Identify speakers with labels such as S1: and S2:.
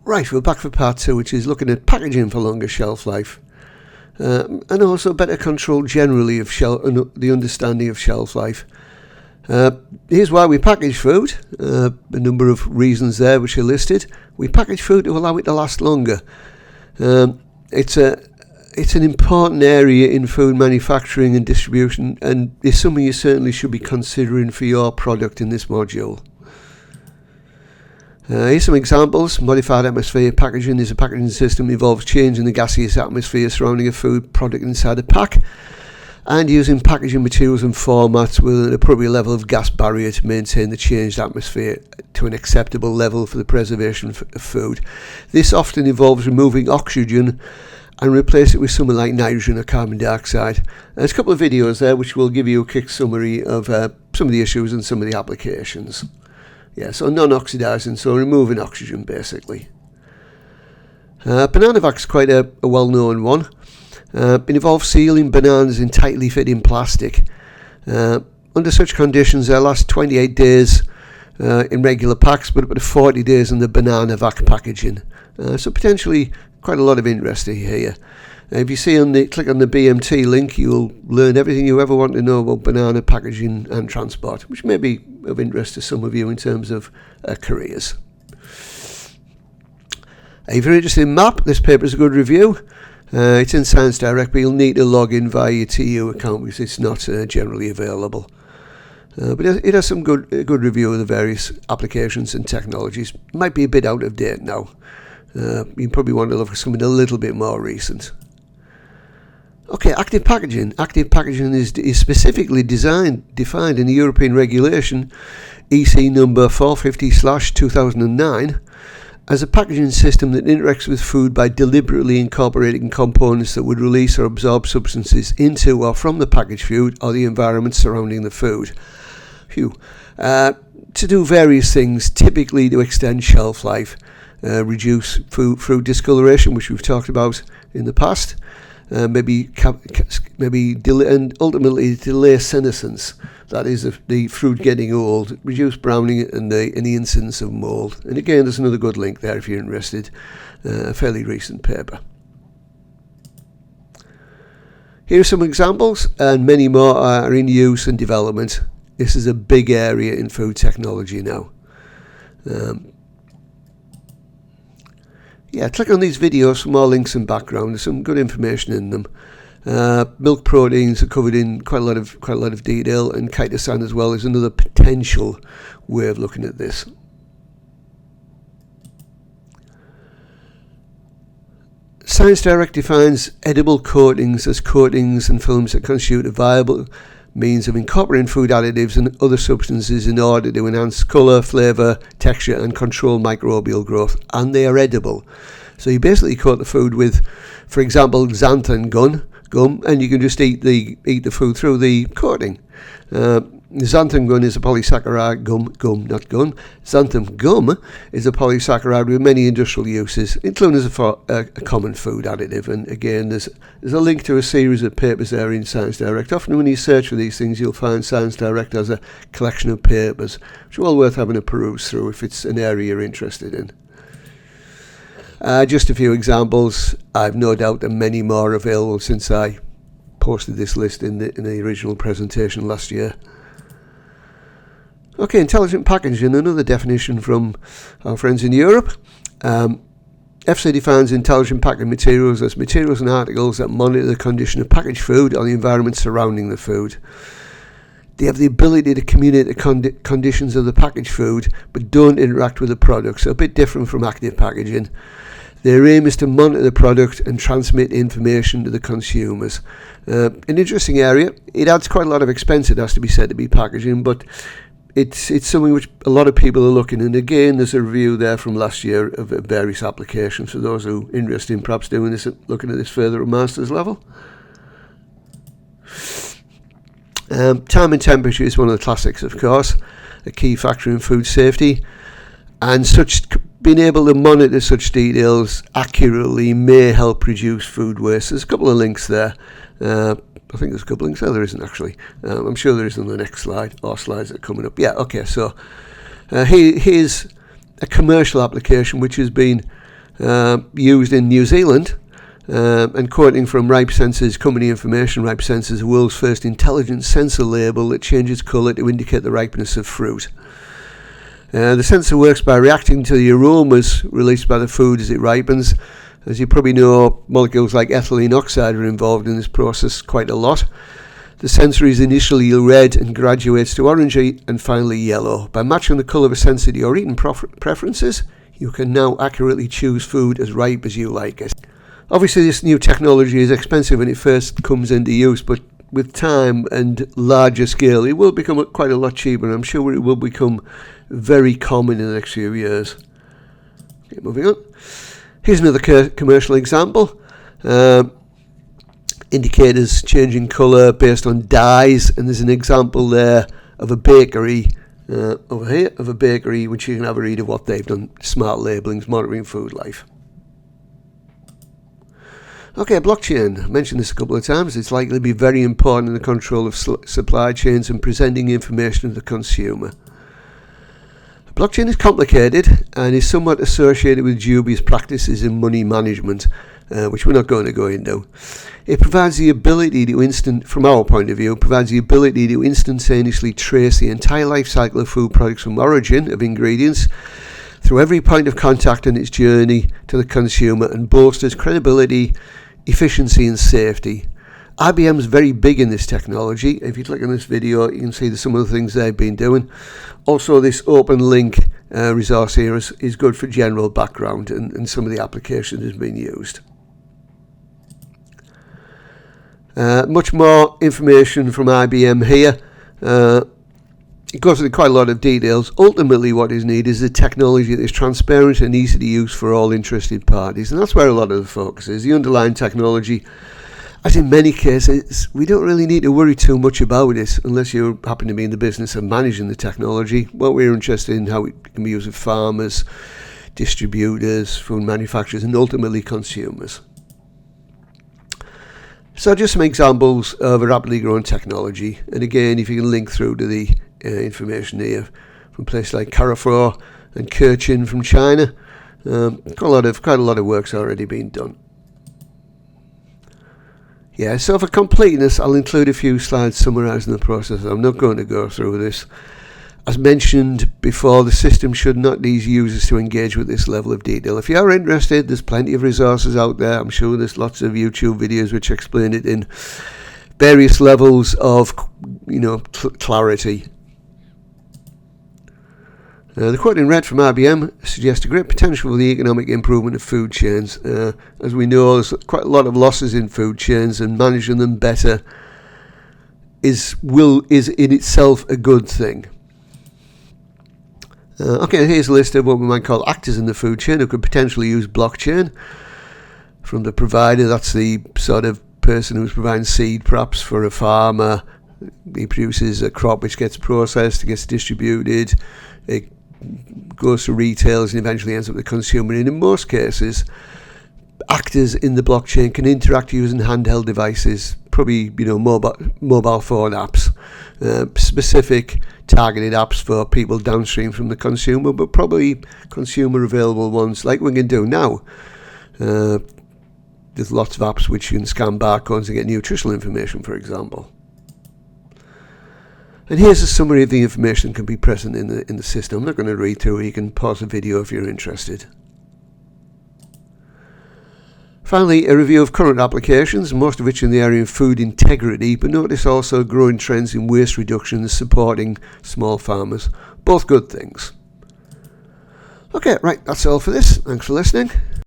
S1: Right, we're back for part 2, which is looking at packaging for longer shelf life. And also better control generally of the understanding of shelf life. Here's why we package food. A number of reasons there which are listed. We package food to allow it to last longer. It's an important area in food manufacturing and distribution, and it's something you certainly should be considering for your product in this module. Here's some examples. Modified atmosphere packaging is a packaging system that involves changing the gaseous atmosphere surrounding a food product inside a pack and using packaging materials and formats with an appropriate level of gas barrier to maintain the changed atmosphere to an acceptable level for the preservation of food. This often involves removing oxygen and replace it with something like nitrogen or carbon dioxide. There's a couple of videos there which will give you a quick summary of some of the issues and some of the applications. Yeah, so non-oxidizing, so removing oxygen basically. Banavac is quite a well-known one. It involves sealing bananas in tightly fitting plastic. Under such conditions, they last 28 days in regular packs, but up to 40 days in the Banavac packaging. So potentially quite a lot of interest here. If you click on the BMT link, you'll learn everything you ever want to know about banana packaging and transport, which may be of interest to some of you in terms of careers. If you're interested in MAP, this paper is a good review. It's in Science Direct, but you'll need to log in via your TU account because it's not generally available. But it has some good review of the various applications and technologies. Might be a bit out of date now. You probably want to look for something a little bit more recent. Okay, active packaging. Active packaging is specifically defined in the European regulation EC number 450/2009 as a packaging system that interacts with food by deliberately incorporating components that would release or absorb substances into or from the packaged food or the environment surrounding the food. To do various things, typically to extend shelf life, reduce food discoloration, which we've talked about in the past, maybe delay, and ultimately delay senescence, that is the fruit getting old, reduce browning and the incidence of mould. And again, there's another good link there if you're interested, a fairly recent paper. Here are some examples, and many more are in use and development. This is a big area in food technology now. Click on these videos for more links and background. There's some good information in them. Milk proteins are covered in quite a lot of detail, and chitosan as well is another potential way of looking at this. Science Direct defines edible coatings as coatings and films that constitute a viable means of incorporating food additives and other substances in order to enhance colour, flavour, texture and control microbial growth, and they are edible. So you basically coat the food with, for example, xanthan gum, and you can just eat the food through the coating. Xanthan gum is a polysaccharide Xanthan gum is a polysaccharide with many industrial uses, including as a common food additive. And again, there's a link to a series of papers there in Science Direct. Often when you search for these things, you'll find Science Direct as a collection of papers, which are well worth having a peruse through if it's an area you're interested in. Just a few examples. I've no doubt that many more are available since I posted this list in the original presentation last year. Okay, intelligent packaging, another definition from our friends in Europe. EFSA defines intelligent packaging materials as materials and articles that monitor the condition of packaged food or the environment surrounding the food. They have the ability to communicate the conditions of the packaged food, but don't interact with the product, so a bit different from active packaging. Their aim is to monitor the product and transmit information to the consumers. An interesting area. It adds quite a lot of expense, it has to be said, to be packaging, but it's something which a lot of people are looking, and again there's a review there from last year of various applications for those who are interested in perhaps doing this, looking at this further at master's level. Time and temperature is one of the classics, of course, a key factor in food safety, and being able to monitor such details accurately may help reduce food waste. There's a couple of links there. I think there's a couple of links there. There isn't actually. I'm sure there is on the next slide, or slides that are coming up. Yeah, okay, so here's a commercial application which has been used in New Zealand, and quoting from Ripe Sensors company information, Ripe Sensors is the world's first intelligent sensor label that changes colour to indicate the ripeness of fruit. The sensor works by reacting to the aromas released by the food as it ripens. As you probably know, molecules like ethylene oxide are involved in this process quite a lot. The sensor is initially red and graduates to orangey and finally yellow. By matching the colour of a sensor to your eating preferences, you can now accurately choose food as ripe as you like it. Obviously, this new technology is expensive when it first comes into use, but with time and larger scale, it will become quite a lot cheaper. I'm sure it will become very common in the next few years. Okay, moving on. Here's another commercial example. Indicators changing colour based on dyes, and there's an example there of a bakery over here, of a bakery which you can have a read of what they've done. Smart labellings, monitoring food life. Okay, blockchain. I mentioned this a couple of times. It's likely to be very important in the control of supply chains and presenting information to the consumer. Blockchain is complicated and is somewhat associated with dubious practices in money management, which we're not going to go into. It provides the ability to from our point of view, provides the ability to instantaneously trace the entire life cycle of food products from origin of ingredients through every point of contact in its journey to the consumer, and bolsters credibility, efficiency and safety. IBM's very big in this technology. If you click on this video, you can see some of the things they've been doing. Also, this open link resource here is good for general background, and some of the applications has been used. Much more information from IBM here. It goes into quite a lot of details. Ultimately, what is needed is a technology that is transparent and easy to use for all interested parties, and that's where a lot of the focus is. The underlying technology, as in many cases, we don't really need to worry too much about it unless you happen to be in the business of managing the technology. What we're interested in, how it can be used with farmers, distributors, food manufacturers, and ultimately consumers. So just some examples of a rapidly growing technology, and again, if you can link through to the information here from places like Carrefour and Kirchin from China, quite a lot of work's already been done. Yeah, so for completeness, I'll include a few slides summarising the process. I'm not going to go through this. As mentioned before, the system should not need users to engage with this level of detail. If you are interested, there's plenty of resources out there. I'm sure there's lots of YouTube videos which explain it in various levels of, clarity. The quote in red from IBM suggests a great potential for the economic improvement of food chains. As we know, there's quite a lot of losses in food chains, and managing them better is in itself a good thing. Okay, here's a list of what we might call actors in the food chain who could potentially use blockchain. From the provider, that's the sort of person who's providing seed perhaps for a farmer. He produces a crop which gets processed, gets distributed, it goes to retailers and eventually ends up with the consumer. And in most cases, actors in the blockchain can interact using handheld devices, probably mobile phone apps, specific targeted apps for people downstream from the consumer, but probably consumer available ones like we can do now. There's lots of apps which you can scan barcodes and get nutritional information, for example. And here's a summary of the information that can be present in the system. I'm not going to read through it. You can pause the video if you're interested. Finally, a review of current applications, most of which in the area of food integrity, but notice also growing trends in waste reduction and supporting small farmers. Both good things. Okay, right, that's all for this. Thanks for listening.